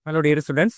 Hello dear students,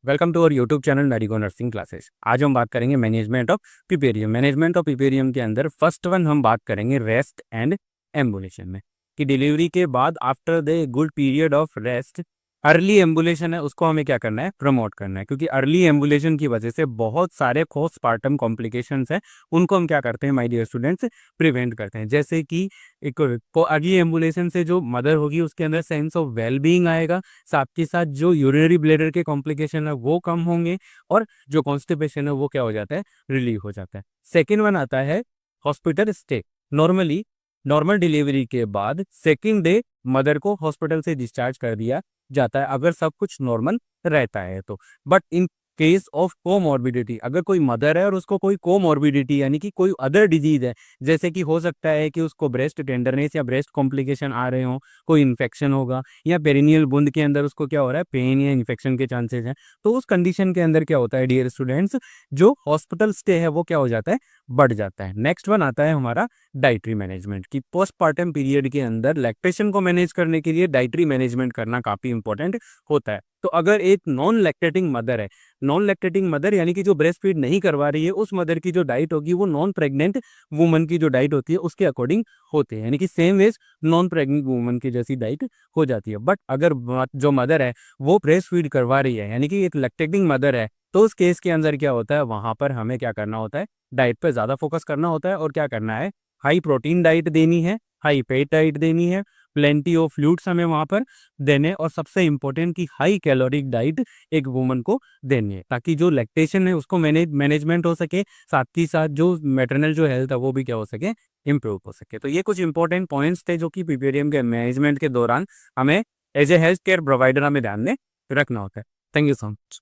welcome to our YouTube channel medico nursing classes. आज हम बात करेंगे management of puerperium. Management of puerperium के अंदर फर्स्ट वन हम बात करेंगे रेस्ट एंड एम्बुलेशन में, कि डिलीवरी के बाद after the good period of rest early ambulation है उसको हमें क्या करना है, प्रमोट करना है। क्योंकि अर्ली एम्बुलेशन की वजह से बहुत सारे पोस्टपार्टम कॉम्प्लिकेशंस हैं, उनको हम क्या करते हैं माय डियर स्टूडेंट्स, प्रिवेंट करते हैं। जैसे कि एक अर्ली एम्बुलेशन से जो मदर होगी उसके अंदर सेंस ऑफ वेल बीइंग आएगा, साथ के साथ जो यूरिनरी ब्लैडर के कॉम्प्लिकेशन है वो कम होंगे, और जो कॉन्स्टिपेशन है वो क्या हो जाता है, रिलीव हो जाता है। सेकेंड वन आता है hospital stay. Normally normal delivery के बाद सेकेंड डे मदर को हॉस्पिटल से डिस्चार्ज कर दिया जाता है अगर सब कुछ नॉर्मल रहता है तो। But in case of comorbidity, अगर कोई मदर है और उसको कोई कोमॉर्बिडिटी यानी कि कोई अदर डिजीज है, जैसे कि हो सकता है कि उसको ब्रेस्ट टेंडरनेस या ब्रेस्ट कॉम्प्लिकेशन आ रहे हो, कोई इन्फेक्शन होगा, या पेरिनियल बूंद के अंदर उसको क्या हो रहा है, पेन या इन्फेक्शन के चांसेस हैं, तो उस कंडीशन के अंदर क्या होता है डियर स्टूडेंट्स, जो हॉस्पिटल स्टे है वो क्या हो जाता है, बढ़ जाता है। नेक्स्ट वन आता है हमारा डाइटरी मैनेजमेंट, की पोस्टपार्टम पीरियड के अंदर लैक्टेशन को मैनेज करने के लिए डाइटरी मैनेजमेंट करना काफी इंपॉर्टेंट होता है। तो अगर एक नॉन लैक्टेटिंग मदर है, नॉन लैक्टेटिंग मदर यानी कि जो ब्रेस्ट फीड नहीं करवा रही है, उस मदर की जो डाइट होगी वो नॉन प्रेग्नेंट वुमन की जो डाइट होती है उसके अकॉर्डिंग होते हैं, यानी कि same as non pregnant woman की जैसी डाइट हो जाती है। बट अगर जो मदर है वो ब्रेस्ट फीड करवा रही है, यानी कि एक लैक्टेटिंग मदर है, तो उस केस के अंदर क्या होता है, वहां पर हमें क्या करना होता है, डाइट पे ज़्यादा फोकस करना होता है। और क्या करना है, हाई प्रोटीन डाइट देनी है, हाई फैट डाइट देनी है, प्लेंटी ऑफ फ्लूइड्स हमें वहाँ पर देने, और सबसे इम्पोर्टेंट की हाई कैलोरिक डाइट एक वुमन को देनी है, ताकि जो लैक्टेशन है उसको मैनेजमेंट हो सके, साथ ही साथ जो मैटरनल जो हेल्थ है वो भी क्या हो सके, इम्प्रूव हो सके। तो ये कुछ इंपॉर्टेंट पॉइंट्स थे जो कि पीपीडीएम के मैनेजमेंट के दौरान हमें as a health care provider हमें ध्यान में रखना होता है। Thank you so much.